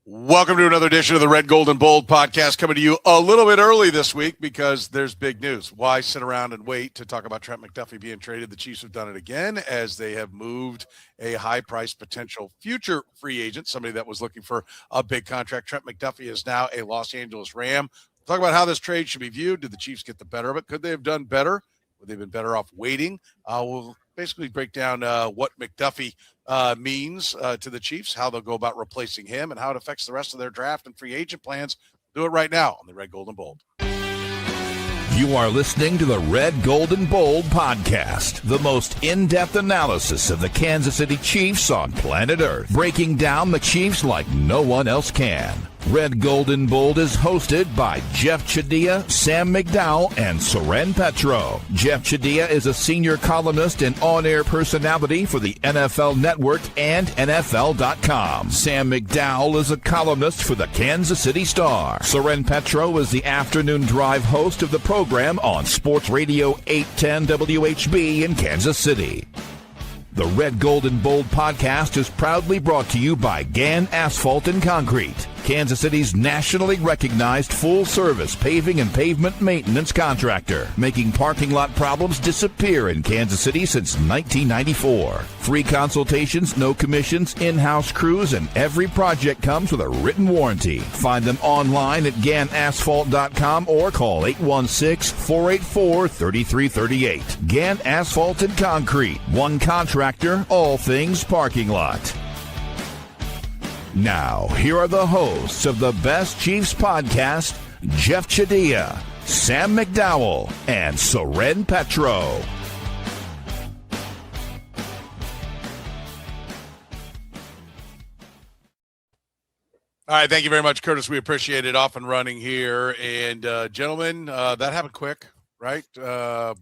Welcome to another edition of the Red, Gold, and Bold podcast, coming to you a little bit early this week because there's big news. Why sit around and wait to talk about Trent McDuffie being traded? The Chiefs have done it again as they have moved a high-priced potential future free agent, somebody that was looking for a big contract. Trent McDuffie is now a Los Angeles Ram. We'll talk about how this trade should be viewed. Did the Chiefs get the better of it? Could they have done better? Would they have been better off waiting? We'll basically break down what McDuffie means to the Chiefs, how they'll go about replacing him, and how it affects the rest of their draft and free agent plans. Do it right now on the Red, Gold, and Bold. You are listening to the Red, Gold, and Bold podcast, the most in-depth analysis of the Kansas City Chiefs on planet Earth, breaking down the Chiefs like no one else can. Red, Gold, and Bold is hosted by Jeff Chadiha, Sam McDowell, and Soren Petro. Jeff Chadiha is a senior columnist and on-air personality for the NFL Network and NFL.com. Sam McDowell is a columnist for the Kansas City Star. Soren Petro is the afternoon drive host of the program on Sports Radio 810 WHB in Kansas City. The Red, Gold, and Bold podcast is proudly brought to you by Gann Asphalt and Concrete, Kansas City's nationally recognized full-service paving and pavement maintenance contractor, making parking lot problems disappear in Kansas City since 1994. Free consultations, no commissions, in-house crews, and every project comes with a written warranty. Find them online at GannAsphalt.com or call 816-484-3338. Gann Asphalt and Concrete, one contractor, all things parking lot. Now, here are the hosts of the Best Chiefs podcast, Jeff Chadiha, Sam McDowell, and Soren Petro. All right, thank you very much, Curtis. We appreciate it. Off and running here. And, gentlemen, that happened quick, right? No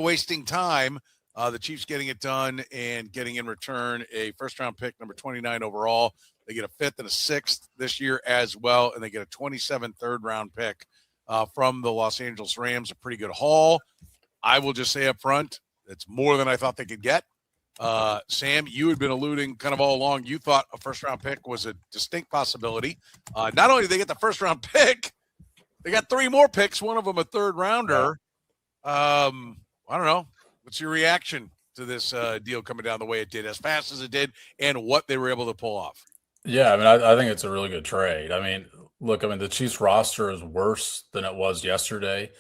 wasting time. The Chiefs getting it done and getting in return a first-round pick, number 29 overall. They get a fifth and a sixth this year as well, and they get a 27th third-round pick from the Los Angeles Rams, a pretty good haul. I will just say up front, it's more than I thought they could get. Sam, you had been alluding kind of all along. You thought a first-round pick was a distinct possibility. Not only did they get the first-round pick, they got three more picks, one of them a third-rounder. I don't know. What's your reaction to this deal coming down the way it did, as fast as it did, and what they were able to pull off? Yeah, I mean, I think it's a really good trade. I mean, look, the Chiefs roster is worse than it was yesterday.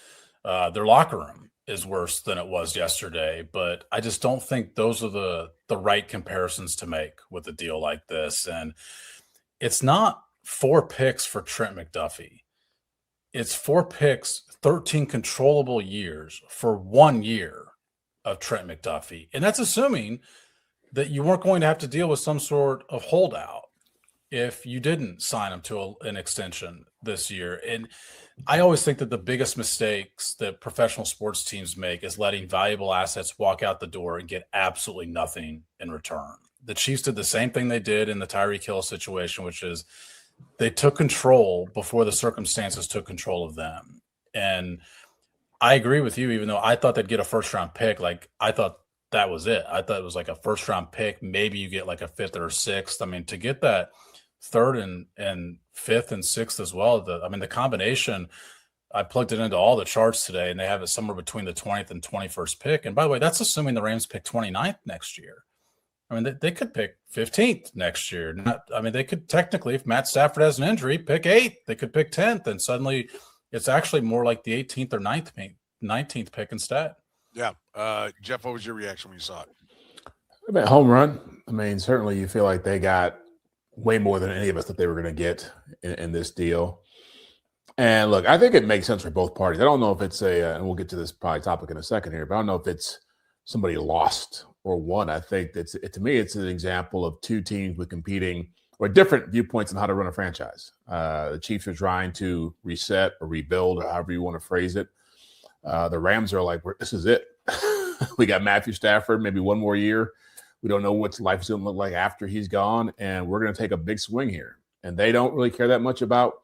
Their locker room is worse than it was yesterday, but I just don't think those are the right comparisons to make with a deal like this. And it's not 4 picks for Trent McDuffie. It's 4 picks, 13 controllable years for 1 year of Trent McDuffie. And that's assuming that you weren't going to have to deal with some sort of holdout if you didn't sign him to an extension this year. And I always think that the biggest mistakes that professional sports teams make is letting valuable assets walk out the door and get absolutely nothing in return. The Chiefs did the same thing they did in the Tyreek Hill situation, which is they took control before the circumstances took control of them. And I agree with you, even though I thought they'd get a first-round pick. Like, I thought that was it. I thought it was like a first-round pick. Maybe you get like a fifth or sixth. I mean, to get that third and fifth and sixth as well, the combination, I plugged it into all the charts today, and they have it somewhere between the 20th and 21st pick. And by the way, that's assuming the Rams pick 29th next year. I mean, they could pick 15th next year. They could technically, if Matt Stafford has an injury, pick 8th. They could pick 10th, and suddenly – it's actually more like the 18th or 19th pick instead. Yeah. Jeff, what was your reaction when you saw it? Home run. Certainly you feel like they got way more than any of us thought they were going to get in this deal. And look, I think it makes sense for both parties. I don't know if it's and we'll get to this probably topic in a second here, but I don't know if it's somebody lost or won. I think to me, it's an example of two teams with competing or different viewpoints on how to run a franchise. The Chiefs are trying to reset or rebuild, or however you want to phrase it. The Rams are like, this is it. We got Matthew Stafford, maybe one more year. We don't know what life's going to look like after he's gone, and we're going to take a big swing here. And they don't really care that much about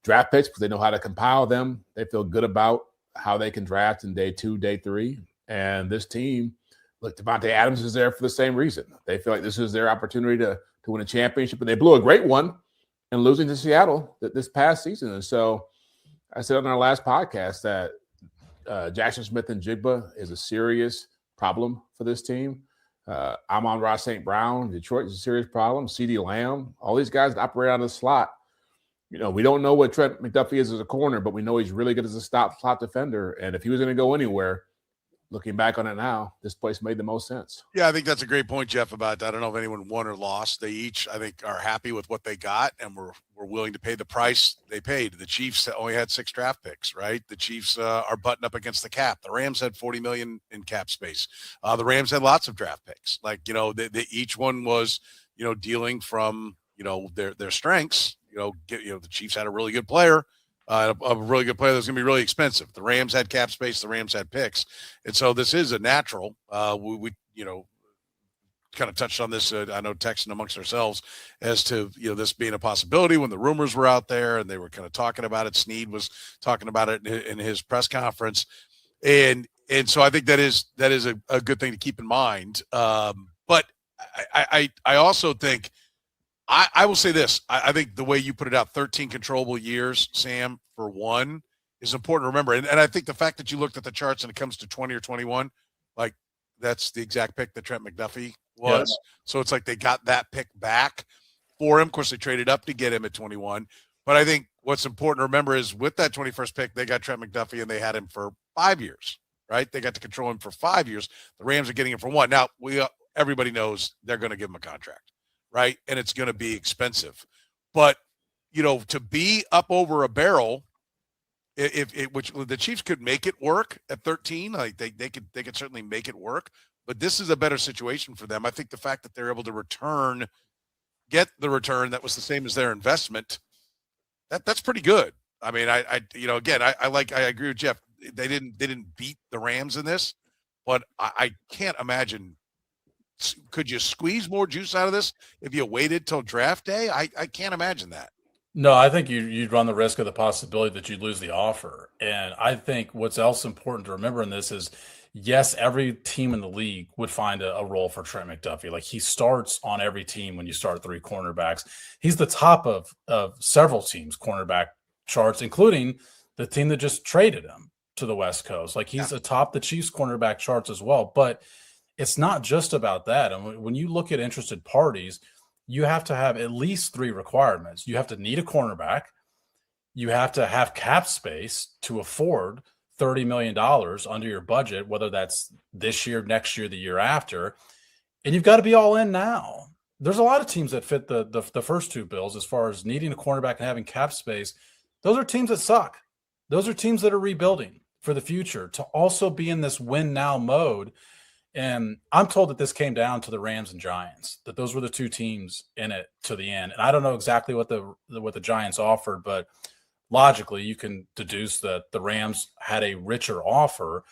draft picks because they know how to compile them. They feel good about how they can draft in day 2, day 3. And this team, look, Devontae Adams is there for the same reason. They feel like this is their opportunity to win a championship, and they blew a great one and losing to Seattle this past season. And so I said on our last podcast that Jackson Smith and Jigba is a serious problem for this team. Amon-Ra St. Brown, Detroit is a serious problem. CeeDee Lamb, all these guys that operate out of the slot. We don't know what Trent McDuffie is as a corner, but we know he's really good as a slot defender. And if he was going to go anywhere, looking back on it now, this place made the most sense. Yeah, I think that's a great point, Jeff, about that. I don't know if anyone won or lost. They each, I think, are happy with what they got and were willing to pay the price they paid. The Chiefs only had 6 draft picks, right? The Chiefs are buttoned up against the cap. The Rams had $40 million in cap space. The Rams had lots of draft picks. Like, they each one was, dealing from, their strengths. The Chiefs had a really good player. A really good player that's going to be really expensive. The Rams had cap space. The Rams had picks. And so this is a natural. We kind of touched on this, I know, texting amongst ourselves as to, this being a possibility when the rumors were out there and they were kind of talking about it. Snead was talking about it in his press conference. And so I think that is a good thing to keep in mind. But I also think, I will say this. I think the way you put it out, 13 controllable years, Sam, for one, is important to remember. And I think the fact that you looked at the charts and it comes to 20 or 21, like that's the exact pick that Trent McDuffie was. Yeah. So it's like they got that pick back for him. Of course, they traded up to get him at 21. But I think what's important to remember is with that 21st pick, they got Trent McDuffie and they had him for 5 years, right? They got to control him for 5 years. The Rams are getting him for 1. Now, everybody knows they're going to give him a contract. Right. And it's going to be expensive, but to be up over a barrel, which the Chiefs could make it work at 13, like they could certainly make it work, but this is a better situation for them. I think the fact that they're able to get the return that was the same as their investment, that's pretty good. I mean, I agree with Jeff. They didn't beat the Rams in this, but I can't imagine. Could you squeeze more juice out of this if you waited till draft day? I can't imagine that. No, I think you'd run the risk of the possibility that you'd lose the offer. And I think what's else important to remember in this is, yes, every team in the league would find a role for Trent McDuffie. Like, he starts on every team when you start 3 cornerbacks. He's the top of several teams' cornerback charts, including the team that just traded him to the West Coast. Like, he's atop the Chiefs' cornerback charts as well. But it's not just about that. And when you look at interested parties, you have to have at least 3 requirements. You have to need a cornerback. You have to have cap space to afford $30 million under your budget, whether that's this year, next year, the year after. And you've got to be all in now. There's a lot of teams that fit the first 2 bills as far as needing a cornerback and having cap space. Those are teams that suck. Those are teams that are rebuilding for the future to also be in this win now mode. And I'm told that this came down to the Rams and Giants, that those were the 2 teams in it to the end. And I don't know exactly what the Giants offered, but logically you can deduce that the Rams had a richer offer.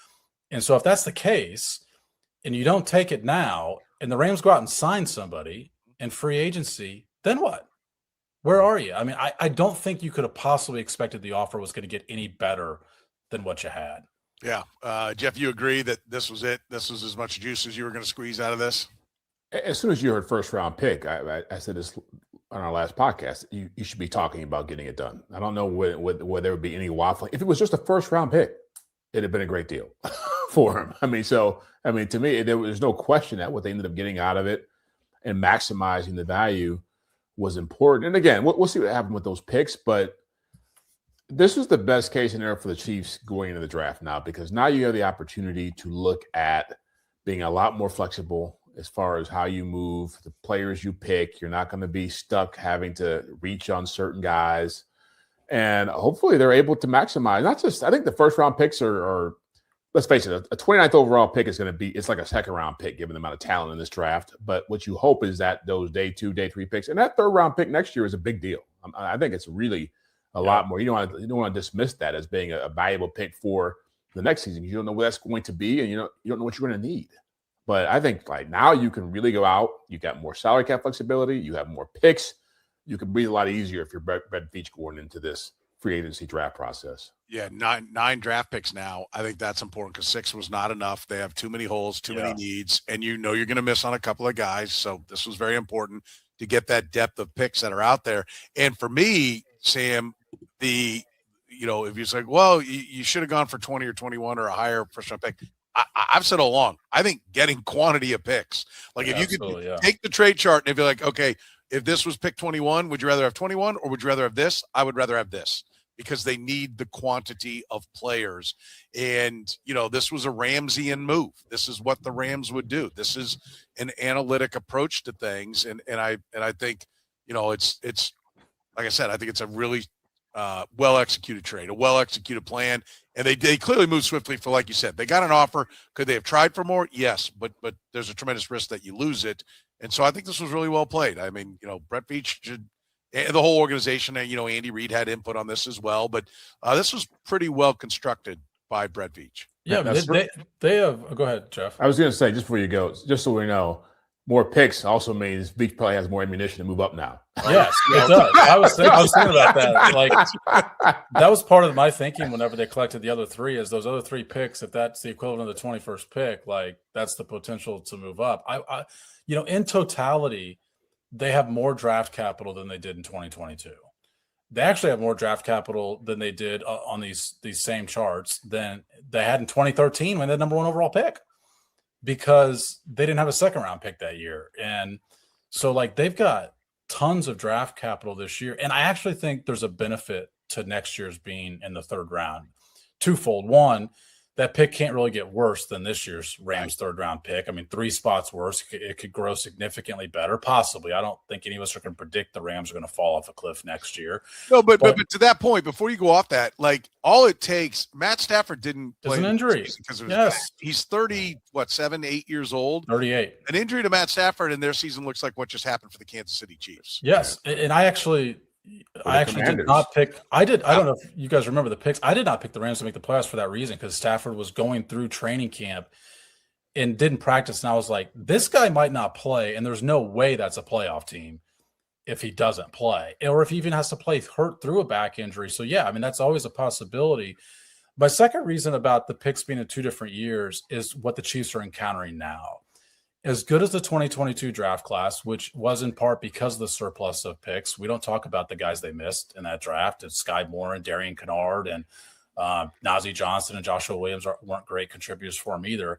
And so if that's the case and you don't take it now and the Rams go out and sign somebody in free agency, then what? Where are you? I mean, I don't think you could have possibly expected the offer was going to get any better than what you had. Yeah. Jeff, you agree that this was it? This was as much juice as you were going to squeeze out of this? As soon as you heard first round pick, I said this on our last podcast, you should be talking about getting it done. I don't know whether there would be any waffling. If it was just a first round pick, it'd have been a great deal for him. To me, there was no question that what they ended up getting out of it and maximizing the value was important. And again, we'll see what happened with those picks, but this is the best case scenario for the Chiefs going into the draft now, because now you have the opportunity to look at being a lot more flexible as far as how you move, the players you pick. You're not going to be stuck having to reach on certain guys. And hopefully they're able to maximize. Not just, I think the first round picks are let's face it, a 29th overall pick is going to be, it's like a second round pick given the amount of talent in this draft. But what you hope is that those day 2, day 3 picks, and that third round pick next year is a big deal. I think it's really a lot more. You don't want to dismiss that as being a valuable pick for the next season. You don't know what that's going to be, and you don't know what you're going to need. But I think like now you can really go out. You got more salary cap flexibility. You have more picks. You can breathe a lot easier if you're Brett Veach going into this free agency draft process. Yeah, nine draft picks now. I think that's important because 6 was not enough. They have too many holes, too many needs, and you're going to miss on a couple of guys. So this was very important. to get that depth of picks that are out there. And for me, Sam, if you're like, well, you should have gone for 20 or 21 or a higher first round pick. I've said all along, I think getting quantity of picks, like if you could take the trade chart and if you're like, okay, if this was pick 21, would you rather have 21 or would you rather have this? I would rather have this because they need the quantity of players. And, this was a Ramsian move. This is what the Rams would do. This is an analytic approach to things. And I think, it's like I said, I think it's a really well-executed trade, a well-executed plan. And they clearly moved swiftly for, like you said, they got an offer. Could they have tried for more? Yes, but there's a tremendous risk that you lose it. And so I think this was really well played. I mean, Brett Veach and the whole organization, Andy Reid had input on this as well, but this was pretty well constructed by Brett Veach. Yeah, they have. Go ahead, Jeff. I was going to say, just before you go, just so we know, more picks also means Veach probably has more ammunition to move up now. Yes, it does. I was thinking about that. Like that was part of my thinking whenever they collected the other three. Is those other three picks, if that's the equivalent of the 21st pick, like that's the potential to move up. I in totality, they have more draft capital than they did in 2022. They actually have more draft capital than they did on these same charts than they had in 2013 when they had number one overall pick, because they didn't have a second round pick that year. And so like they've got tons of draft capital this year. And I actually think there's a benefit to next year's being in the third round. Twofold. One, that pick can't really get worse than this year's Rams third round pick. I mean, 3 spots worse. It could grow significantly better, possibly. I don't think any of us are going to predict the Rams are going to fall off a cliff next year. No, but to that point, before you go off that, like all it takes, Matt Stafford didn't play. It's an injury. Because yes. He's 7, 8 years old. 38. An injury to Matt Stafford in their season looks like what just happened for the Kansas City Chiefs. Yes. And I actually did not pick. I don't know if you guys remember the picks. I did not pick the Rams to make the playoffs for that reason, because Stafford was going through training camp and didn't practice. And I was like, this guy might not play. And there's no way that's a playoff team if he doesn't play, or if he even has to play hurt through a back injury. So, yeah, I mean, that's always a possibility. My second reason about the picks being in 2 different years is what the Chiefs are encountering now. As good as the 2022 draft class, which was in part because of the surplus of picks, we don't talk about the guys they missed in that draft. It's Sky Moore and Darian Kennard and Najee Johnson and Joshua Williams weren't great contributors for him either.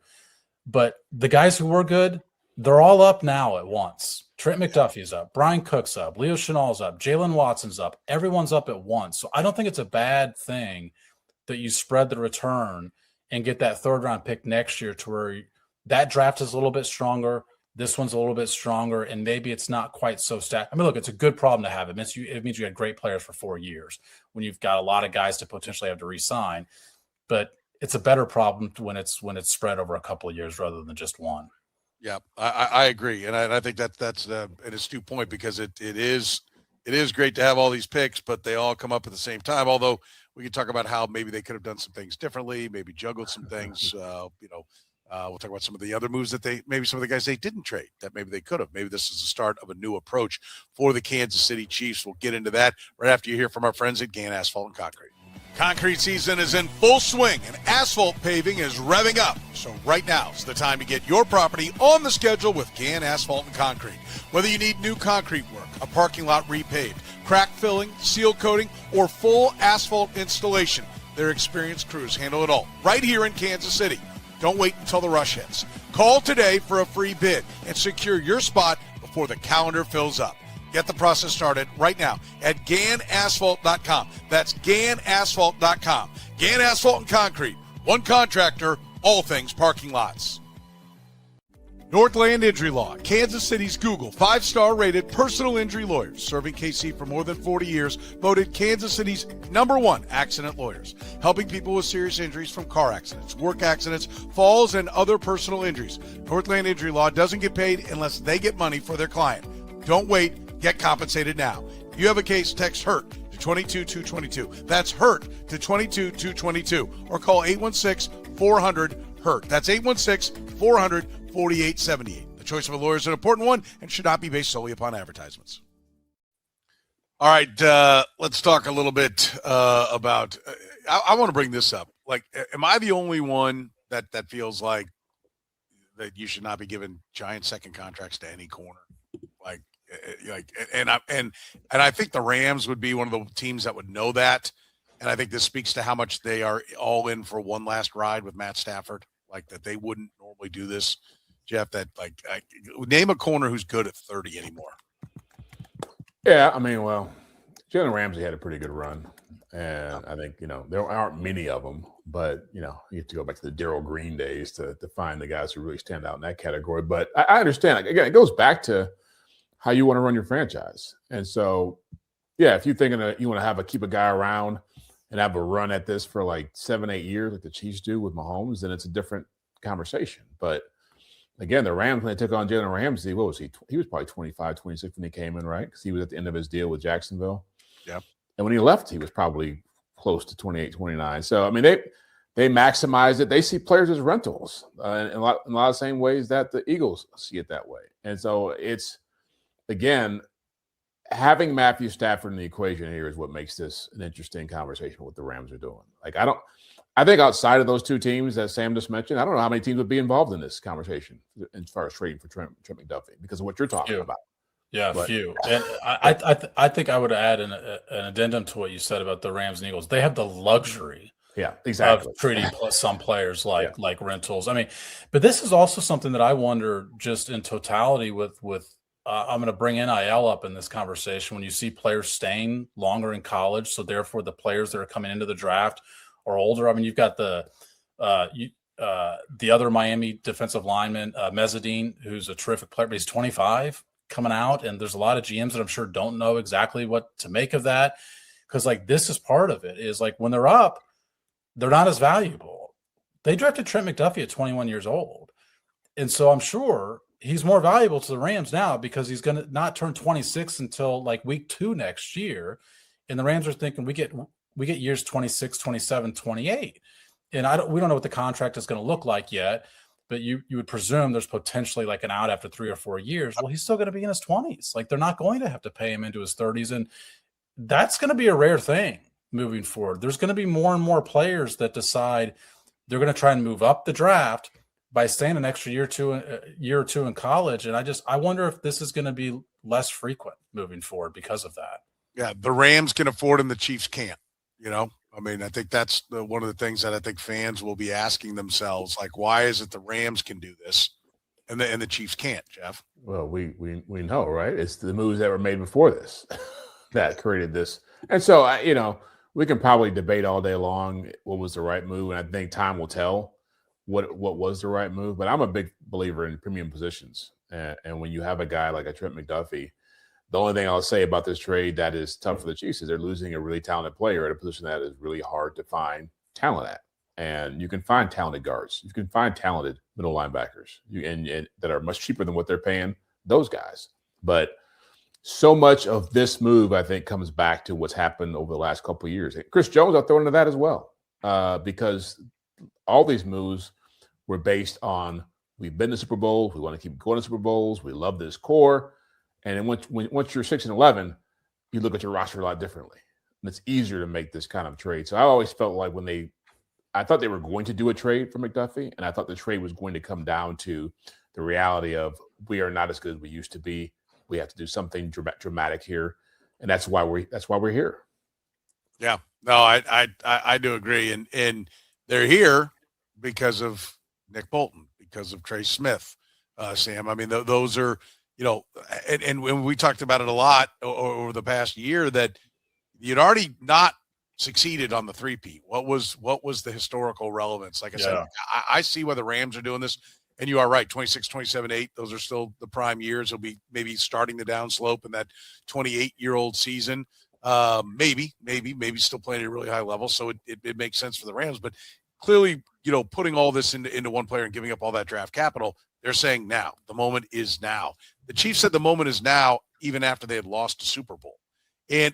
But the guys who were good, they're all up now at once. Trent McDuffie's up. Brian Cook's up. Leo Chenal's up. Jalen Watson's up. Everyone's up at once. So I don't think it's a bad thing that you spread the return and get that third round pick next year to where that draft is a little bit stronger. This one's a little bit stronger, and maybe it's not quite so stacked. I mean, look, it's a good problem to have. It means you had great players for 4 years when you've got a lot of guys to potentially have to re-sign. But it's a better problem when it's spread over a couple of years rather than just one. Yeah, I agree, and I think that's an astute point, because it is great to have all these picks, but they all come up at the same time. Although we could talk about how maybe they could have done some things differently, maybe juggled some things. We'll talk about some of the other moves that maybe some of the guys they didn't trade that maybe they could have. Maybe this is the start of a new approach for the Kansas City Chiefs. We'll get into that right after you hear from our friends at Gann Asphalt and Concrete. Concrete season is in full swing and asphalt paving is revving up. So right now is the time to get your property on the schedule with Gann Asphalt and Concrete. Whether you need new concrete work, a parking lot repaved, crack filling, seal coating, or full asphalt installation, their experienced crews handle it all right here in Kansas City. Don't wait until the rush hits. Call today for a free bid and secure your spot before the calendar fills up. Get the process started right now at GannAsphalt.com. That's GannAsphalt.com. Gann Asphalt and Concrete. One contractor, all things parking lots. Northland Injury Law, Kansas City's Google 5-star rated personal injury lawyers, serving KC for more than 40 years, voted Kansas City's #1 accident lawyers, helping people with serious injuries from car accidents, work accidents, falls, and other personal injuries. Northland Injury Law doesn't get paid unless they get money for their client. Don't wait, get compensated now. If you have a case, text HURT to 22222. That's HURT to 22222, or call 816-400-HURT. That's 816-400-4878. The choice of a lawyer is an important one and should not be based solely upon advertisements. All right, let's talk a little bit about I want to bring this up. Like, am I the only one that feels like that you should not be giving giant second contracts to any corner? Like, And I think the Rams would be one of the teams that would know that. And I think this speaks to how much they are all in for one last ride with Matt Stafford, like that they wouldn't normally do this, Jeff, that name a corner who's good at 30 anymore. Yeah, I mean, well, Jalen Ramsey had a pretty good run. And I think, there aren't many of them, but, you have to go back to the Darryl Green days to find the guys who really stand out in that category. But I understand. Again, it goes back to how you want to run your franchise. And so, yeah, if you're thinking that you want to keep a guy around and have a run at this for like 7-8 years like the Chiefs do with Mahomes, then it's a different conversation. But again, the Rams, when they took on Jalen Ramsey, what was he? He was probably 25, 26 when he came in, right? Because he was at the end of his deal with Jacksonville. Yeah. And when he left, he was probably close to 28, 29. So, I mean, they maximize it. They see players as rentals in a lot of the same ways that the Eagles see it that way. And so it's, again, having Matthew Stafford in the equation here is what makes this an interesting conversation what the Rams are doing. I think outside of those two teams that Sam just mentioned, I don't know how many teams would be involved in this conversation as far as trading for Trent McDuffie because of what you're talking about. Yeah, few. And I think I would add an addendum to what you said about the Rams and Eagles. They have the luxury of treating some players like rentals. I mean, but this is also something that I wonder just in totality with I'm going to bring NIL up in this conversation when you see players staying longer in college. So therefore the players that are coming into the draft are older. I mean, you've got the other Miami defensive lineman, Mezzadine, who's a terrific player, but he's 25 coming out. And there's a lot of GMs that I'm sure don't know exactly what to make of that. Cause this is part of it is when they're up, they're not as valuable. They drafted Trent McDuffie at 21 years old. And so I'm sure he's more valuable to the Rams now because he's going to not turn 26 until week 2 next year. And the Rams are thinking we get years 26, 27, 28. And we don't know what the contract is going to look like yet, but you would presume there's potentially an out after 3 or 4 years. Well, he's still going to be in his 20s. They're not going to have to pay him into his 30s. And that's going to be a rare thing moving forward. There's going to be more and more players that decide they're going to try and move up the draft by staying an extra year or two in college. And I wonder if this is going to be less frequent moving forward because of that. Yeah, the Rams can afford him, the Chiefs can't. I mean, I think that's one of the things that I think fans will be asking themselves, why is it the Rams can do this and the Chiefs can't, Jeff? Well, we know, right? It's the moves that were made before this that created this. And so, we can probably debate all day long what was the right move, and I think time will tell what was the right move. But I'm a big believer in premium positions, and when you have a guy like a Trent McDuffie, the only thing I'll say about this trade that is tough for the Chiefs is they're losing a really talented player at a position that is really hard to find talent at. And you can find talented guards. You can find talented middle linebackers and that are much cheaper than what they're paying those guys. But so much of this move, I think, comes back to what's happened over the last couple of years. Chris Jones, I'll throw into that as well, because all these moves were based on we've been to Super Bowls, we want to keep going to Super Bowls, we love this core. And then once you're 6-11, you look at your roster a lot differently. And it's easier to make this kind of trade. So I always felt like I thought they were going to do a trade for McDuffie, and I thought the trade was going to come down to the reality of we are not as good as we used to be. We have to do something dramatic here, and that's why we're here. Yeah, no, I do agree, and they're here because of Nick Bolton, because of Trey Smith, Sam. I mean, those are. And when we talked about it a lot over the past year, that you'd already not succeeded on the three-peat. What was the historical relevance? Like I said, I see why the Rams are doing this. And you are right, 26, 27, 8, those are still the prime years. They'll be maybe starting the downslope in that 28-year-old season. Maybe still playing at a really high level. So it makes sense for the Rams. But clearly, putting all this into one player and giving up all that draft capital, they're saying now. The moment is now. The Chiefs said the moment is now, even after they had lost the Super Bowl.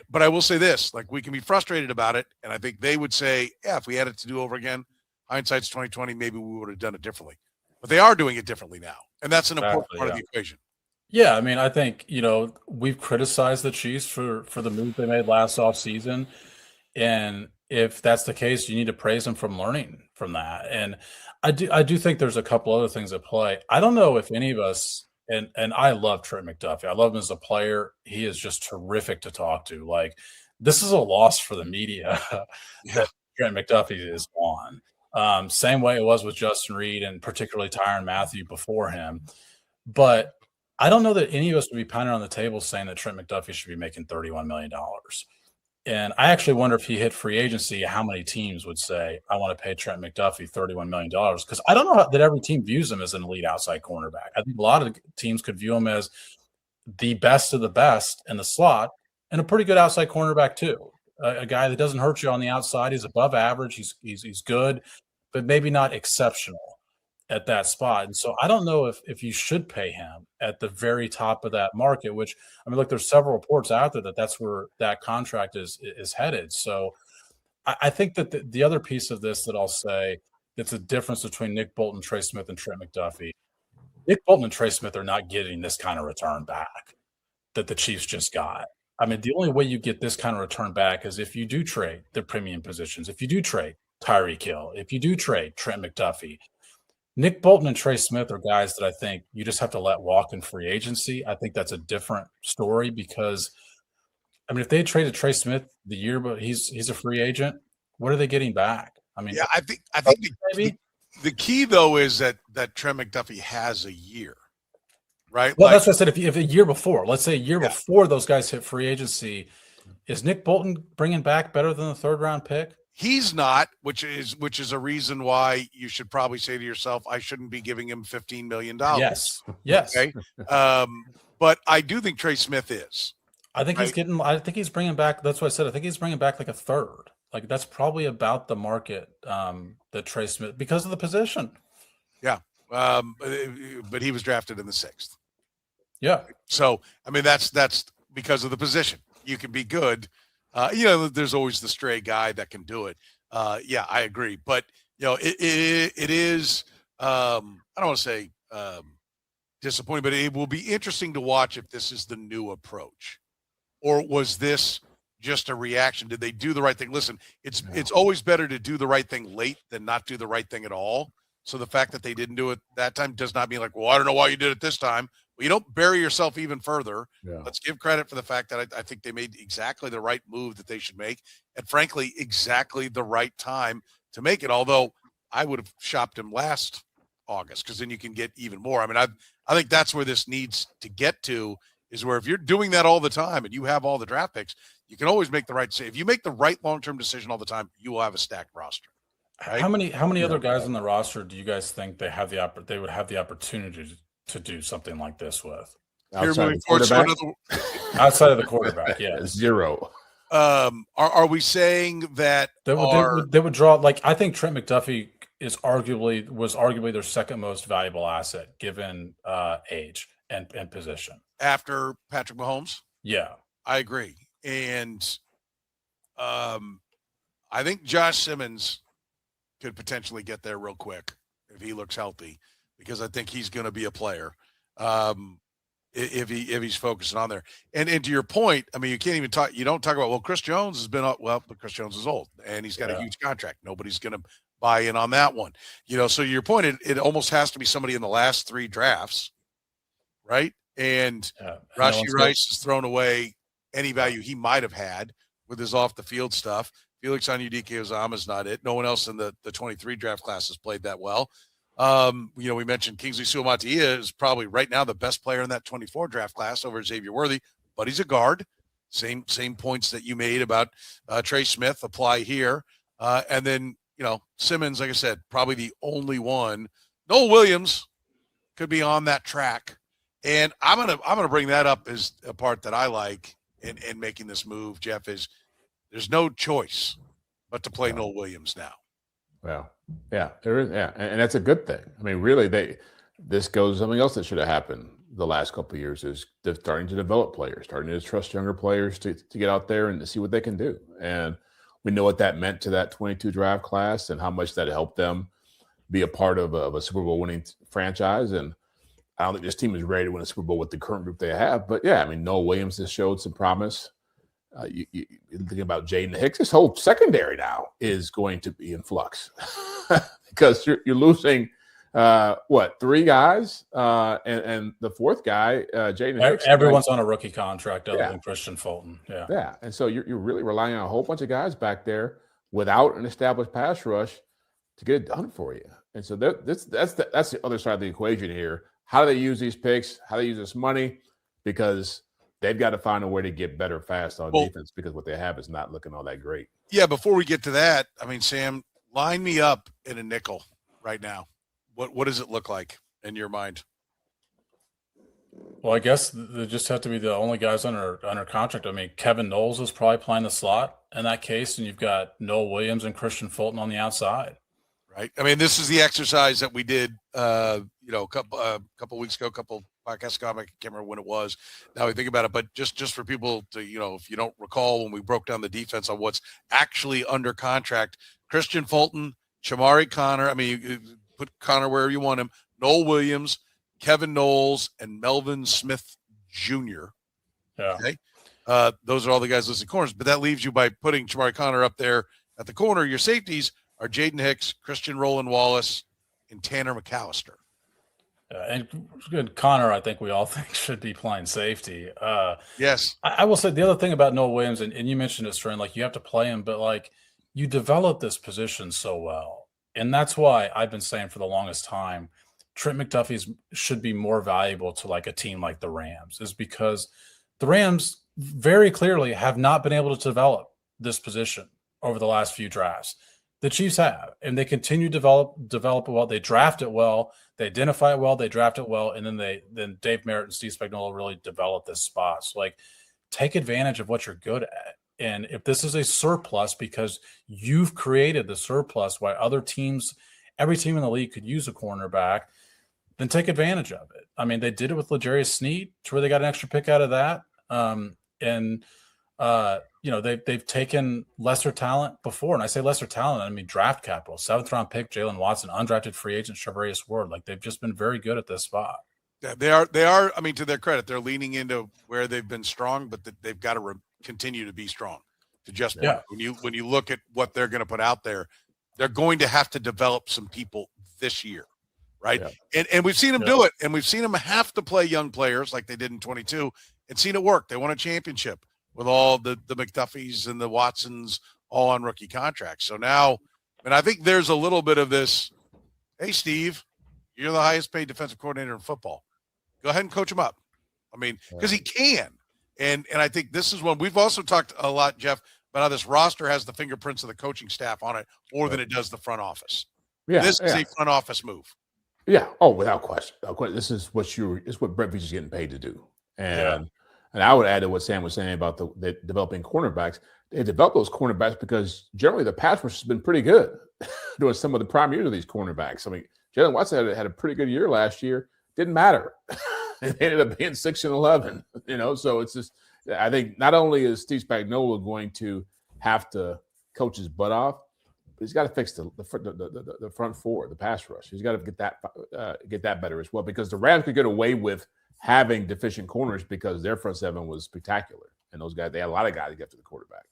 But I will say this, we can be frustrated about it, and I think they would say, yeah, if we had it to do over again, hindsight's 2020, maybe we would have done it differently. But they are doing it differently now, and that's an important part of the equation. Yeah, I mean, I think, we've criticized the Chiefs for the move they made last offseason, and if that's the case, you need to praise them from learning from that. And I do think there's a couple other things at play. I don't know if any of us And I love Trent McDuffie. I love him as a player. He is just terrific to talk to. Like, this is a loss for the media that Trent McDuffie is on. Same way it was with Justin Reed and particularly Tyrann Mathieu before him. But I don't know that any of us would be pounding on the table saying that Trent McDuffie should be making $31 million. And I actually wonder if he hit free agency, how many teams would say, I want to pay Trent McDuffie $31 million? Because I don't know that every team views him as an elite outside cornerback. I think a lot of teams could view him as the best of the best in the slot and a pretty good outside cornerback too. A guy that doesn't hurt you on the outside. He's above average. He's good, but maybe not exceptional at that spot. And so I don't know if you should pay him at the very top of that market, which, I mean, look, there's several reports out there that's where that contract is headed. So I think that the other piece of this that I'll say that's a difference between Nick Bolton, Trey Smith, and Trent McDuffie. Nick Bolton and Trey Smith are not getting this kind of return back that the Chiefs just got. I mean, the only way you get this kind of return back is if you do trade the premium positions, if you do trade Tyreek Hill, if you do trade Trent McDuffie. Nick Bolton and Trey Smith are guys that I think you just have to let walk in free agency. I think that's a different story because, I mean, if they traded Trey Smith the year, but he's a free agent, what are they getting back? I mean, yeah, I think the key though is that Trent McDuffie has a year, right? Well, that's what I said. If a year before, let's say a year before those guys hit free agency, is Nick Bolton bringing back better than the third round pick? He's not, which is a reason why you should probably say to yourself, I shouldn't be giving him $15 million. Yes. Okay. But I do think Trey Smith is. I think he's bringing back. That's what I said. I think he's bringing back like a third. Like that's probably about the market that Trey Smith, because of the position. Yeah. But he was drafted in the 6th. Yeah. So, I mean, that's because of the position. You can be good. There's always the stray guy that can do it. Yeah, I agree. But, it is, I don't want to say disappointing, but it will be interesting to watch if this is the new approach. Or was this just a reaction? Did they do the right thing? Listen, it's always better to do the right thing late than not do the right thing at all. So the fact that they didn't do it that time does not mean like, well, I don't know why you did it this time. Well, you don't bury yourself even further. Yeah. Let's give credit for the fact that I think they made exactly the right move that they should make. And frankly, exactly the right time to make it. Although I would have shopped him last August because then you can get even more. I mean, I think that's where this needs to get to, is where if you're doing that all the time and you have all the draft picks, you can always make the right decision. If you make the right long-term decision all the time, you will have a stacked roster. Right? How many other guys on the roster do you guys think they would have the opportunity to do something like this with? Outside of the quarterback, yeah. Zero. Are we saying that they would draw, like, I think Trent McDuffie was arguably their second most valuable asset given age and position after Patrick Mahomes? Yeah, I agree. And I think Josh Simmons could potentially get there real quick if he looks healthy, because I think he's going to be a player if he's focusing on there. And to your point, I mean, you don't talk about, well, Chris Jones has been up. Well, but Chris Jones is old and he's got a huge contract. Nobody's going to buy in on that one. So your point, it almost has to be somebody in the last 3 drafts, right? And Rashee Rice has thrown away any value he might have had with his off the field stuff. Felix Onyeudike-Uzomah's not it. No one else in the 23 draft class has played that well. We mentioned Kingsley Suamataia is probably right now the best player in that 24 draft class over Xavier Worthy, but he's a guard. Same points that you made about Trey Smith apply here. And then, Simmons, like I said, probably the only one. Noel Williams could be on that track. And I'm gonna bring that up as a part that I like in making this move, Jeff, is there's no choice but to play Noel Williams now. Well, yeah, there is. Yeah. And that's a good thing. I mean, really, this goes to something else that should have happened the last couple of years, is they're starting to develop players, starting to trust younger players to get out there and to see what they can do. And we know what that meant to that 22 draft class and how much that helped them be a part of a Super Bowl winning franchise. And I don't think this team is ready to win a Super Bowl with the current group they have. But yeah, I mean, Noel Williams has showed some promise. You think about Jaden Hicks, this whole secondary now is going to be in flux because you're losing Three guys, and the fourth guy, Jaden Hicks. Everyone's on a rookie contract other Yeah. than Christian Fulton. Yeah. Yeah, and so you're really relying on a whole bunch of guys back there without an established pass rush to get it done for you. And so that's the other side of the equation here. How do they use these picks? How do they use this money? Because they've got to find a way to get better fast on defense, because what they have is not looking all that great. Yeah, before we get to that, I mean, Sam, line me up in a nickel right now. What does it look like in your mind? Well, I guess they just have to be the only guys under contract. I mean, Kevin Knowles is probably playing the slot in that case, and you've got Noah Williams and Christian Fulton on the outside. Right. I mean, this is the exercise that we did, a couple weeks ago, a couple podcasts ago. I can't remember when it was. Now we think about it, but just for people to, if you don't recall, when we broke down the defense on what's actually under contract, Christian Fulton, Shamari Connor. I mean, you put Connor wherever you want him. Noel Williams, Kevin Knowles, and Melvin Smith Jr. Yeah. Okay. Those are all the guys listed corners, but that leaves you by putting Shamari Connor up there at the corner. Your safeties are Jaden Hicks, Christian Roland Wallace, and Tanner McAllister. And good Connor, I think we all think should be playing safety. Yes. I will say the other thing about Noah Williams, and you mentioned it, Stern, like you have to play him, but like you develop this position so well. And that's why I've been saying for the longest time, Trent McDuffie should be more valuable to like a team like the Rams, is because the Rams very clearly have not been able to develop this position over the last few drafts. The Chiefs have, and they continue to develop it well. They draft it well, they identify it well, they draft it well, and then Dave Merritt and Steve Spagnuolo really develop this spot. So like, take advantage of what you're good at. And if this is a surplus because you've created the surplus while other teams, every team in the league could use a cornerback, then take advantage of it. I mean, they did it with L'Jarius Sneed to where they got an extra pick out of that. They've taken lesser talent before. And I say lesser talent, I mean draft capital. 7th round pick, Jalen Watson, undrafted free agent, Charvarius Ward. Like, they've just been very good at this spot. Yeah, they are. I mean, to their credit, they're leaning into where they've been strong, but they've got to continue to be strong. To just when you look at what they're going to put out there, they're going to have to develop some people this year, right? Yeah. And we've seen them do it, and we've seen them have to play young players like they did in 22, and seen it work. They won a championship with all the McDuffies and the Watsons all on rookie contracts. So now, and I think there's a little bit of this. Hey, Steve, you're the highest paid defensive coordinator in football. Go ahead and coach him up. I mean, because he can. And I think this is one we've also talked a lot, Jeff, about how this roster has the fingerprints of the coaching staff on it more than it does the front office. Yeah, this is a front office move. Yeah. Oh, without question. This is what Brett Veach is getting paid to do. And I would add to what Sam was saying about the developing cornerbacks. They develop those cornerbacks because generally the pass rush has been pretty good during some of the prime years of these cornerbacks. I mean, Jalen Watson had a pretty good year last year. Didn't matter. It ended up being 6-11, so it's just, I think not only is Steve Spagnuolo going to have to coach his butt off, but he's got to fix the front four, the pass rush. He's got to get that better as well, because the Rams could get away with having deficient corners because their front seven was spectacular. And those guys, they had a lot of guys to get to the quarterback.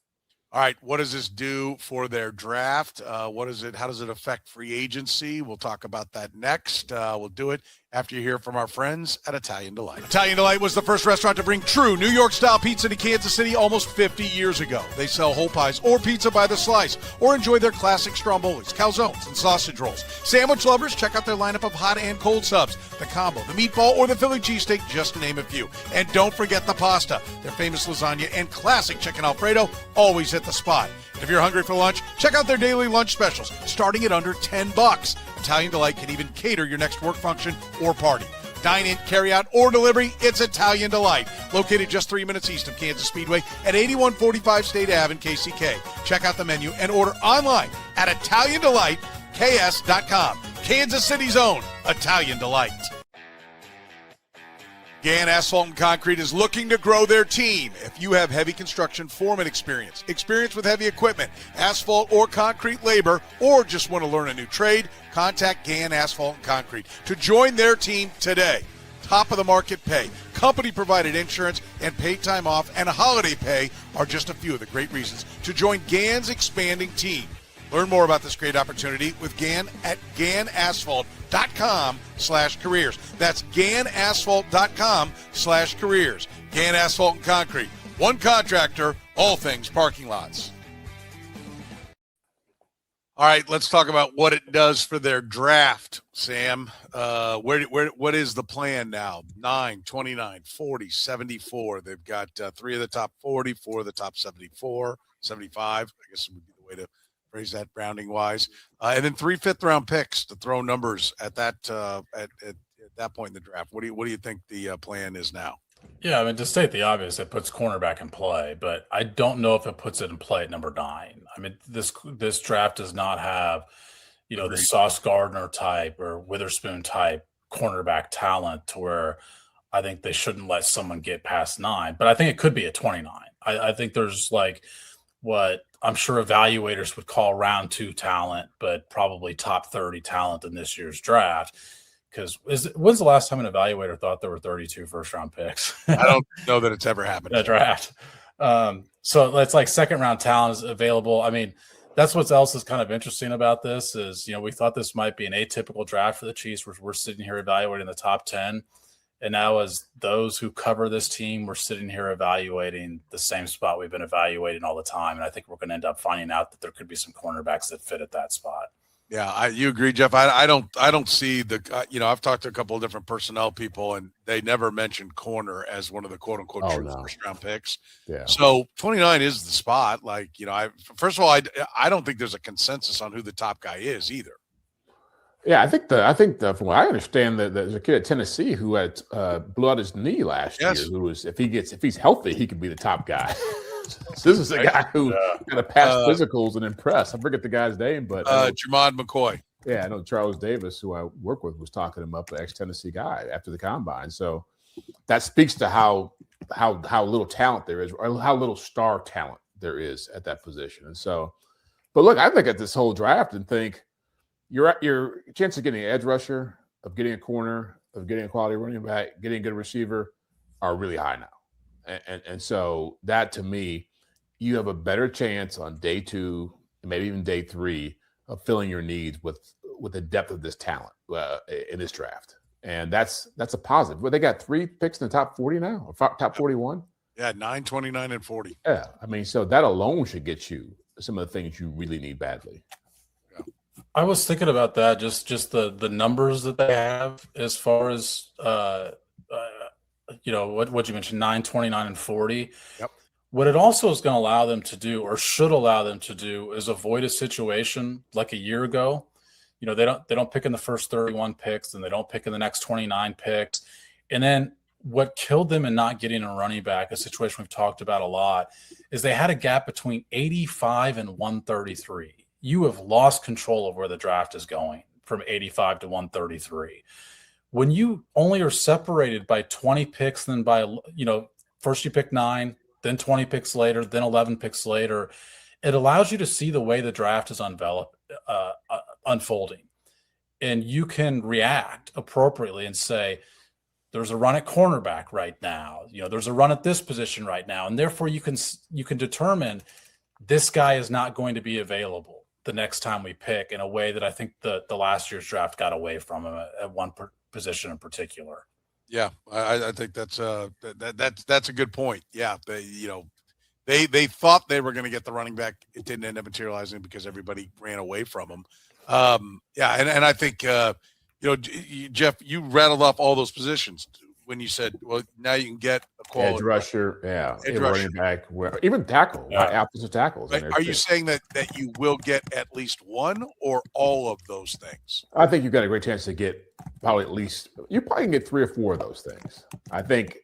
All right, what does this do for their draft? How does it affect free agency? We'll talk about that next. We'll do it after you hear from our friends at Italian Delight. Italian Delight was the first restaurant to bring true New York-style pizza to Kansas City almost 50 years ago. They sell whole pies or pizza by the slice, or enjoy their classic strombolis, calzones, and sausage rolls. Sandwich lovers, check out their lineup of hot and cold subs, the combo, the meatball, or the Philly cheesesteak, just to name a few. And don't forget the pasta. Their famous lasagna and classic chicken Alfredo always hit the spot. And if you're hungry for lunch, check out their daily lunch specials, starting at under $10. Italian Delight can even cater your next work function or party. Dine in, carry out, or delivery, it's Italian Delight. Located just 3 minutes east of Kansas Speedway at 8145 State Ave in KCK. Check out the menu and order online at ItalianDelightKS.com. Kansas City's own Italian Delight. Gann Asphalt and Concrete is looking to grow their team. If you have heavy construction foreman experience with heavy equipment, asphalt or concrete labor, or just want to learn a new trade, contact Gann Asphalt and Concrete to join their team today. Top of the market pay, company provided insurance, and paid time off and holiday pay are just a few of the great reasons to join Gann's expanding team. Learn more about this great opportunity with GAN at ganasphalt.com/careers. That's ganasphalt.com/careers. GAN Asphalt and Concrete. One contractor, all things parking lots. All right, let's talk about what it does for their draft, Sam. What is the plan now? 9, 29, 40, 74. They've got 3 of the top 40, 4 of the top 74, 75. I guess would be the way to phrase that rounding-wise. And then 3 fifth-round picks to throw numbers at that at that point in the draft. What do you think the plan is now? Yeah, I mean, to state the obvious, it puts cornerback in play, but I don't know if it puts it in play at number 9. I mean, this draft does not have, the Sauce Gardner type or Witherspoon type cornerback talent to where I think they shouldn't let someone get past 9. But I think it could be at 29. I think there's like what I'm sure evaluators would call round 2 talent, but probably top 30 talent in this year's draft. Because when's the last time an evaluator thought there were 32 first-round picks? I don't know that it's ever happened. That draft. So it's like second-round talent is available. I mean, that's what else is kind of interesting about this is, we thought this might be an atypical draft for the Chiefs. We're sitting here evaluating the top 10. And now as those who cover this team, we're sitting here evaluating the same spot we've been evaluating all the time. And I think we're going to end up finding out that there could be some cornerbacks that fit at that spot. Yeah, you agree, Jeff. I don't see the I've talked to a couple of different personnel people, and they never mentioned corner as one of the quote unquote true first round picks. Yeah. So 29 is the spot. First of all, I don't think there's a consensus on who the top guy is either. Yeah, I think from what I understand that there's a kid at Tennessee who had blew out his knee last year. Who was if he's healthy, he could be the top guy. So this is a guy who got to pass physicals and impress. I forget the guy's name, but Jermond McCoy. Yeah, I know Charles Davis, who I work with, was talking him up, an ex-Tennessee guy, after the combine. So that speaks to how little talent there is, or how little star talent there is at that position. And so, but look, I look at this whole draft and think your chance of getting an edge rusher, of getting a corner, of getting a quality running back, getting a good receiver are really high now. And so that, to me, you have a better chance on day 2, maybe even day 3, of filling your needs with the depth of this talent in this draft. And that's a positive. Well, they got 3 picks in the top 40 now, or top 41. Yeah, 9, 29, and 40. Yeah, I mean, so that alone should get you some of the things you really need badly. Yeah. I was thinking about that, just the numbers that they have as far as what you mentioned, 9, 29, and 40. Yep. What it also is going to allow them to do, or should allow them to do, is avoid a situation like a year ago. They don't pick in the first 31 picks, and they don't pick in the next 29 picks. And then what killed them in not getting a running back, a situation we've talked about a lot, is they had a gap between 85 and 133. You have lost control of where the draft is going from 85 to 133. When you only are separated by 20 picks, then by, first you pick 9, then 20 picks later, then 11 picks later, it allows you to see the way the draft is unfolding. And you can react appropriately and say, there's a run at cornerback right now. There's a run at this position right now. And therefore you can determine this guy is not going to be available the next time we pick, in a way that I think the last year's draft got away from him at one position in particular. Yeah, I think that's a good point. Yeah, they thought they were going to get the running back. It didn't end up materializing because everybody ran away from them. And I think Jeff, you rattled off all those positions when you said, well, now you can get a quality edge rusher, edge rusher, running back, even tackle, offensive tackles. Are you saying that you will get at least one or all of those things? I think you've got a great chance to get probably you probably can get 3 or 4 of those things. I think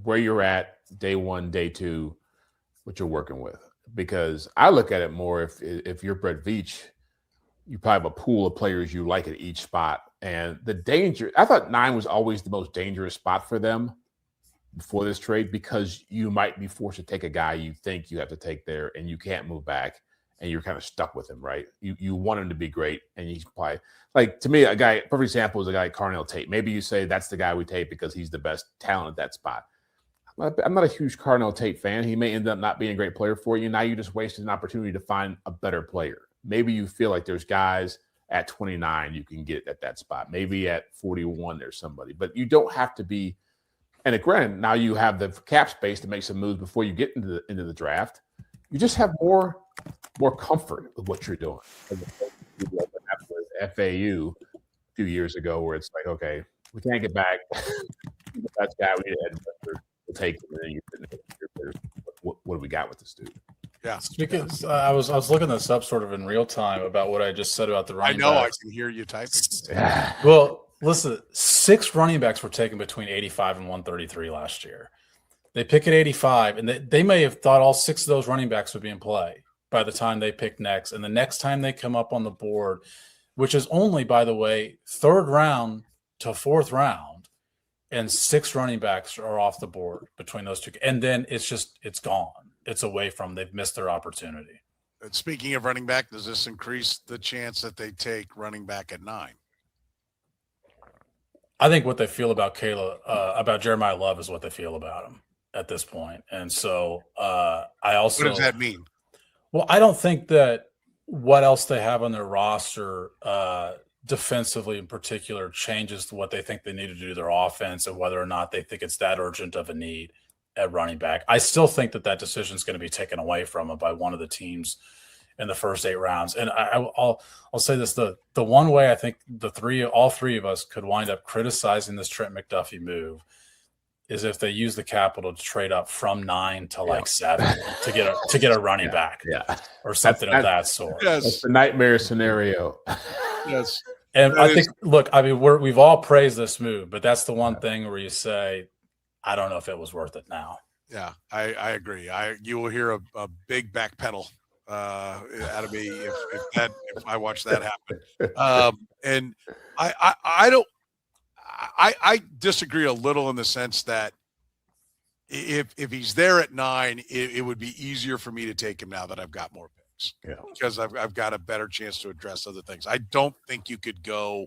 where you're at day 1, day 2, what you're working with, because I look at it more if you're Brett Veach, you probably have a pool of players you like at each spot. And the danger, I thought 9 was always the most dangerous spot for them before this trade, because you might be forced to take a guy you think you have to take there and you can't move back and you're kind of stuck with him, right? You want him to be great, and he's probably, like, to me, a guy, perfect example is a guy like Carnell Tate. Maybe you say that's the guy we take because he's the best talent at that spot. I'm not a huge Carnell Tate fan. He may end up not being a great player for you. Now you just wasted an opportunity to find a better player. maybe you feel like there's guys at 29 you can get at that spot. Maybe at 41 there's somebody, but you don't have to be. And granted, now you have the cap space to make some moves before you get into the draft. You just have more comfort with what you're doing. With FAU a few years ago, where it's like, okay, we can't get back that guy. We need to we'll take him, and then what do we got with this dude? Yeah, because I was looking this up sort of in real time about what I just said about the running backs. I can hear you typing. Well, listen, 6 running backs were taken between 85 and 133 last year. They pick at 85, and they may have thought all 6 of those running backs would be in play by the time they pick next. And the next time they come up on the board, which is only, by the way, 3rd round to 4th round, and 6 running backs are off the board between those two. And then it's gone. It's away from, they've missed their opportunity. And speaking of running back, does this increase the chance that they take running back at 9? I think what they feel about about Jeremiah Love is what they feel about him at this point. And so I also. What does that mean? Well, I don't think that what else they have on their roster defensively in particular changes to what they think they need to do to their offense and whether or not they think it's that urgent of a need at running back. I still think that decision is going to be taken away from them by one of the teams in the first 8 rounds. And I'll say this, the one way I think all three of us could wind up criticizing this Trent McDuffie move is if they use the capital to trade up from 9 to 7 to get a running back or something of that sort. Yes. That's the nightmare scenario. Yes. And I think, look, I mean, we've all praised this move, but that's the one thing where you say, I don't know if it was worth it now. Yeah, I agree. You will hear a big back pedal out of me if I watch that happen. And I disagree a little in the sense that if he's there at 9, it would be easier for me to take him now that I've got more picks. Yeah, because I've got a better chance to address other things. I don't think you could go.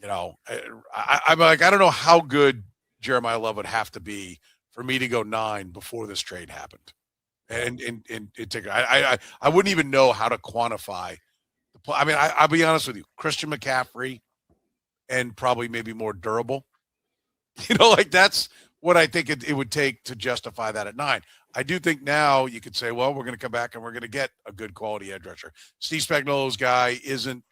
I'm like, I don't know how good Jeremiah Love would have to be for me to go 9 before this trade happened. And I wouldn't even know how to quantify the play. I mean, I'll be honest with you, Christian McCaffrey and probably maybe more durable. That's what I think it would take to justify that at 9. I do think now you could say, well, we're going to come back and we're going to get a good quality edge rusher. Steve Spagnuolo's guy isn't,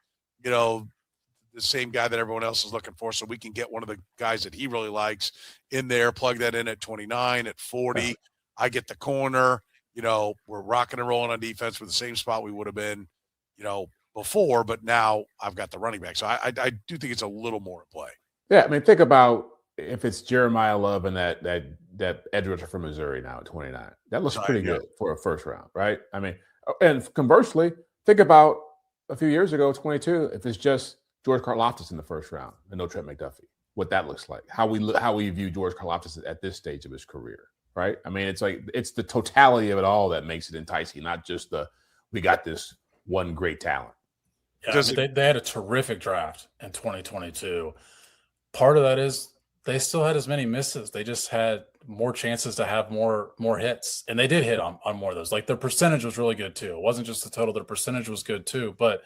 the same guy that everyone else is looking for. So we can get one of the guys that he really likes in there, plug that in at 29, at 40. I get the corner. We're rocking and rolling on defense. We're the same spot we would have been, before, but now I've got the running back. So I do think it's a little more at play. Yeah, I mean, think about if it's Jeremiah Love and that edge rusher from Missouri now at 29. That looks pretty good for a first round, right? I mean, and conversely, think about a few years ago, 22, if it's just George Karlaftis in the first round and no Trent McDuffie, what that looks like, how we view George Karlaftis at this stage of his career, right? I mean, it's the totality of it all that makes it enticing, not just we got this one great talent. Yeah, they had a terrific draft in 2022. Part of that is they still had as many misses. They just had more chances to have more hits, and they did hit on more of those. Like their percentage was really good too. It wasn't just the total; their percentage was good too. But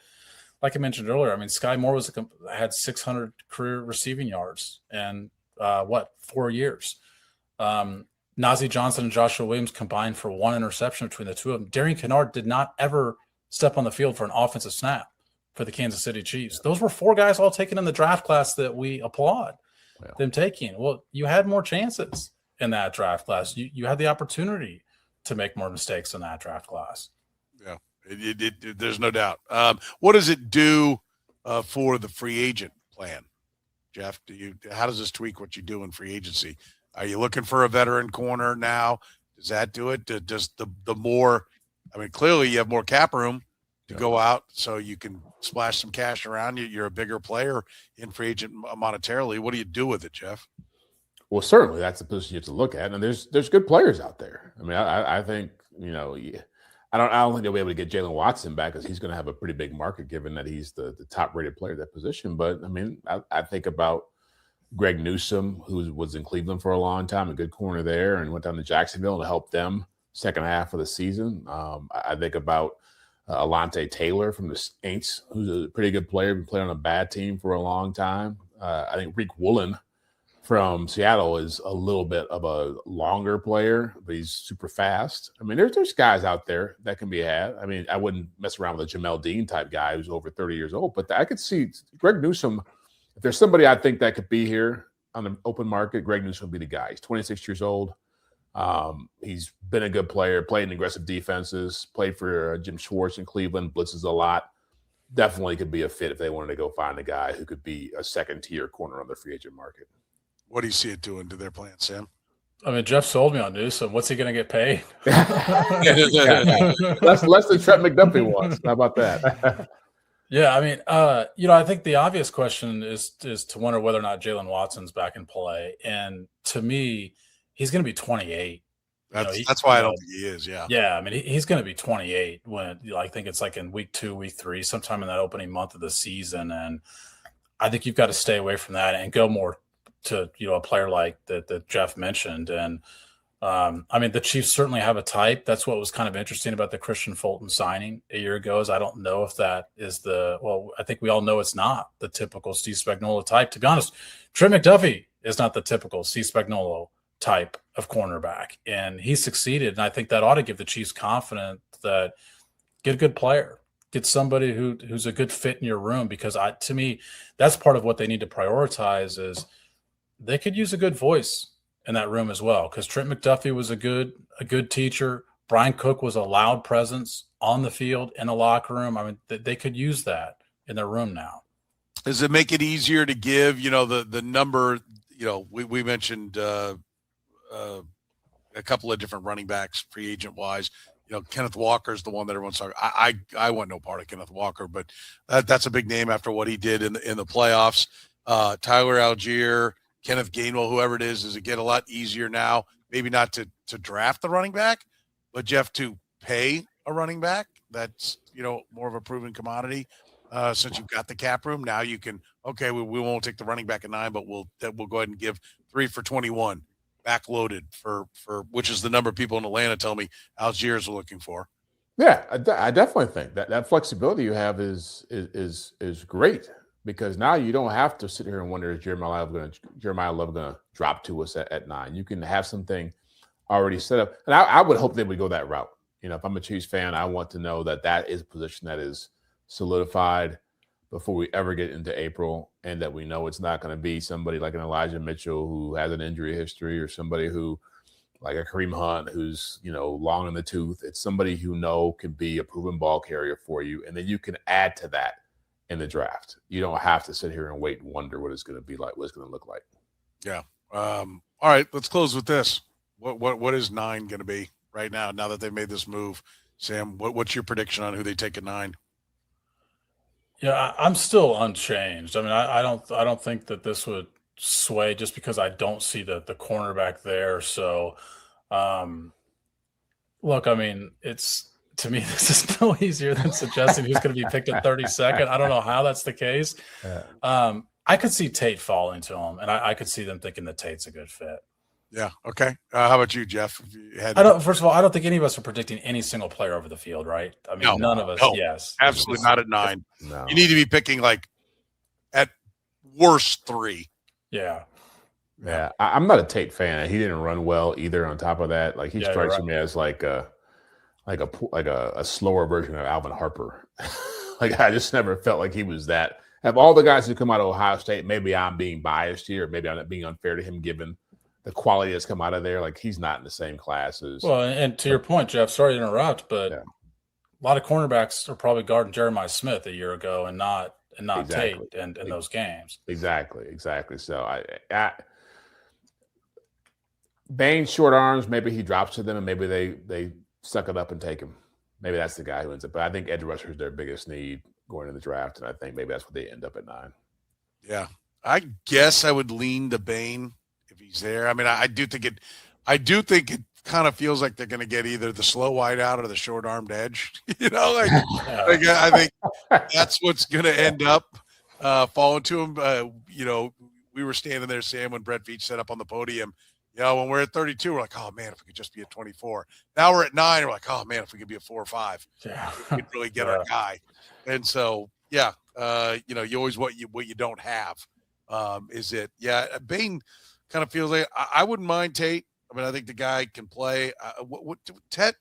like I mentioned earlier, I mean, Sky Moore had 600 career receiving yards in 4 years. Najee Johnson and Joshua Williams combined for 1 interception between the two of them. Darian Kennard did not ever step on the field for an offensive snap for the Kansas City Chiefs. Those were 4 guys all taken in the draft class that we applaud them taking. Well, you had more chances in that draft class. You had the opportunity to make more mistakes in that draft class. Yeah, there's no doubt. What does it do for the free agent plan, Jeff? How does this tweak what you do in free agency? Are you looking for a veteran corner now? Does that do it? Does the more? I mean, clearly you have more cap room to go out, so you can splash some cash around. You're a bigger player in free agent monetarily. What do you do with it, Jeff? Well, certainly that's the position you have to look at, and there's good players out there. I mean, I think I don't think they'll be able to get Jalen Watson back because he's going to have a pretty big market given that he's the top rated player at that position. But I mean, I think about Greg Newsome, who was in Cleveland for a long time, a good corner there, and went down to Jacksonville to help them second half of the season. I think about Alante Taylor from the Saints, who's a pretty good player, been playing on a bad team for a long time. I think Rick Woolen from Seattle is a little bit of a longer player, but he's super fast. I mean, there's guys out there that can be had. I mean, I wouldn't mess around with a Jamel Dean type guy who's over 30 years old, but I could see Greg Newsome. If there's somebody I think that could be here on the open market, Greg Newsome would be the guy. He's 26 years old. He's been a good player, played in aggressive defenses, played for Jim Schwartz in Cleveland, blitzes a lot. Definitely could be a fit if they wanted to go find a guy who could be a second-tier corner on the free agent market. What do you see it doing to their plan, Sam? I mean, Jeff sold me on Newsome. What's he going to get paid? less than Trent McDuffie wants. How about that? Yeah, I mean, I think the obvious question is to wonder whether or not Jalen Watson's back in play. And to me, he's going to be 28. That's why I don't think he is. Yeah. Yeah. I mean, he's going to be 28 when I think it's like in week 2, week 3, sometime in that opening month of the season. And I think you've got to stay away from that and go more to, a player like that Jeff mentioned. And I mean, the Chiefs certainly have a type. That's what was kind of interesting about the Christian Fulton signing a year ago is I don't know if that is I think we all know it's not the typical Steve Spagnuolo type. To be honest, Trent McDuffie is not the typical Steve Spagnuolo type of cornerback, and he succeeded. And I think that ought to give the Chiefs confidence that get a good player, get somebody who's a good fit in your room, because to me, that's part of what they need to prioritize is they could use a good voice in that room as well. Because Trent McDuffie was a good teacher. Brian Cook was a loud presence on the field in the locker room. I mean, they could use that in their room now. Does it make it easier to give, the number, we mentioned a couple of different running backs free agent wise. Kenneth Walker's the one that everyone's talking. I want no part of Kenneth Walker, but that's a big name after what he did in the playoffs. Tyler Algier, Kenneth Gainwell, whoever it is it get a lot easier now? Maybe not to draft the running back, but Jeff, to pay a running back that's more of a proven commodity. Since you've got the cap room, now you can we won't take the running back at 9, but we'll go ahead and give 3 for 21. Backloaded for which is the number people in Atlanta tell me Algiers are looking for. Yeah, I definitely think that flexibility you have is great, because now you don't have to sit here and wonder is Jeremiah Love going to drop to us at 9. You can have something already set up, and I would hope they would go that route. If I'm a Chiefs fan, I want to know that is a position that is solidified before we ever get into April, and that we know it's not going to be somebody like an Elijah Mitchell who has an injury history, or somebody who, like a Kareem Hunt, who's, long in the tooth. It's somebody who can be a proven ball carrier for you, and then you can add to that in the draft. You don't have to sit here and wait and wonder what it's going to be like, what it's going to look like. Yeah. All right, let's close with this. What is 9 going to be right now that they've made this move? Sam, what's your prediction on who they take at 9? Yeah, I'm still unchanged. I mean, I don't think that this would sway just because I don't see the cornerback there. So, look, I mean, to me, this is no easier than suggesting who's going to be picked at 32nd. I don't know how that's the case. Yeah. I could see Tate falling to him, and I could see them thinking that Tate's a good fit. Yeah. Okay. How about you, Jeff? First of all, I don't think any of us are predicting any single player over the field, right? I mean, none of us. No, yes. Absolutely not at 9. No. You need to be picking at worst 3. Yeah. Yeah. I'm not a Tate fan. He didn't run well either. On top of that, he strikes me as like a slower version of Alvin Harper. I just never felt like he was that. Of all the guys who come out of Ohio State, maybe I'm being biased here, or maybe I'm not being unfair to him given the quality that's come out of there. He's not in the same class as. Well, and to your point, Jeff, sorry to interrupt, but a lot of cornerbacks are probably guarding Jeremiah Smith a year ago and not Exactly. Tate in those games. Exactly. So I Bane's short arms, maybe he drops to them and maybe they suck it up and take him. Maybe that's the guy who ends up. But I think edge rusher is their biggest need going into the draft, and I think maybe that's what they end up at 9. Yeah. I guess I would lean to Bane if he's there. I mean, I do think it kind of feels like they're going to get either the slow wide out or the short armed edge. I think that's what's going to end up falling to him. We were standing there, Sam, when Brett Veach set up on the podium, You know, when we're at 32, we're like, oh man, if we could just be at 24. Now we're at 9. We're like, oh man, if we could be at 4 or 5, Yeah. we'd really get our guy. And so, yeah, you know, you always what you don't have. Is it? Yeah, Bain kind of feels like I wouldn't mind Tate. I mean, I think the guy can play. Tet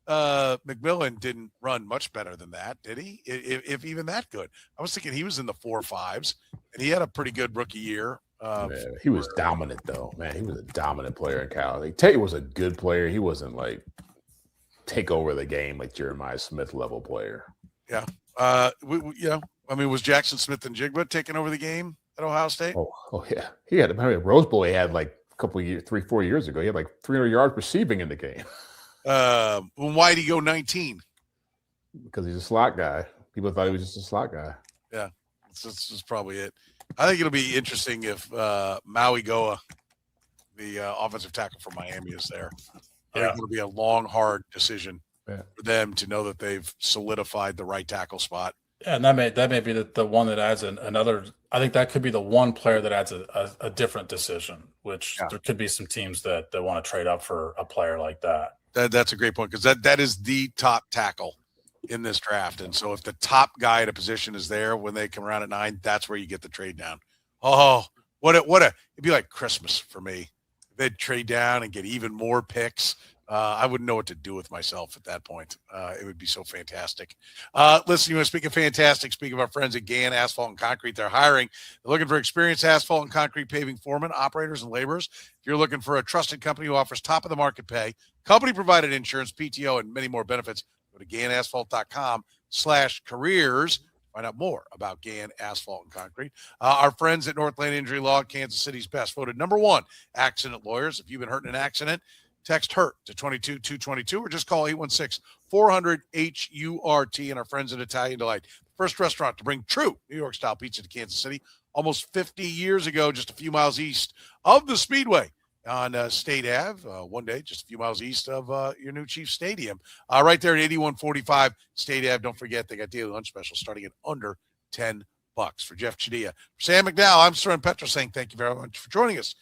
McMillan didn't run much better than that, did he? If even that good. I was thinking he was in the 4 5s, and he had a pretty good rookie year. Man, he was dominant, though. Man, he was a dominant player in Cal. Like, Tate was a good player. He wasn't like take over the game like Jeremiah Smith level player. Yeah. Yeah. I mean, was Jackson Smith and Jigba taking over the game at Ohio State? Oh yeah. He had. I mean, Rose Bowl he had like a couple of years, 3-4 years ago. He had like 300 yards receiving in the game. Why did he go 19? Because he's a slot guy. People thought he was just a slot guy. Yeah, that's probably it. I think it'll be interesting if Maui Goa, the offensive tackle for Miami, is there. I think it'll be a long, hard decision for them to know that they've solidified the right tackle spot. Yeah, and that may be the one that adds another. I think that could be the one player that adds a different decision, which there could be some teams that want to trade up for a player like that. That's a great point, because that is the top tackle in this draft. And so if the top guy at a position is there when they come around at 9, that's where you get the trade down. Oh, it'd be like Christmas for me. They'd trade down and get even more picks. I wouldn't know what to do with myself at that point. It would be so fantastic. Listen, you want to speak of fantastic, speak of our friends at Gann Asphalt and Concrete. They're hiring. They're looking for experienced asphalt and concrete paving foremen, operators, and laborers. If you're looking for a trusted company who offers top-of-the-market pay, company-provided insurance, PTO, and many more benefits, go to GannAsphalt.com/careers. Find out more about Gann Asphalt and Concrete. Our friends at Northland Injury Law, Kansas City's best, voted #1 accident lawyers. If you've been hurt in an accident, text HURT to 22222 or just call 816-400-HURT. And our friends at Italian Delight, first restaurant to bring true New York-style pizza to Kansas City almost 50 years ago, just a few miles east of the Speedway on State Ave, one day, just a few miles east of your new Chiefs Stadium. Right there at 8145 State Ave. Don't forget, they got daily lunch specials starting at under $10. For Jeff Chadiha, for Sam McDowell, I'm Soren Petro saying thank you very much for joining us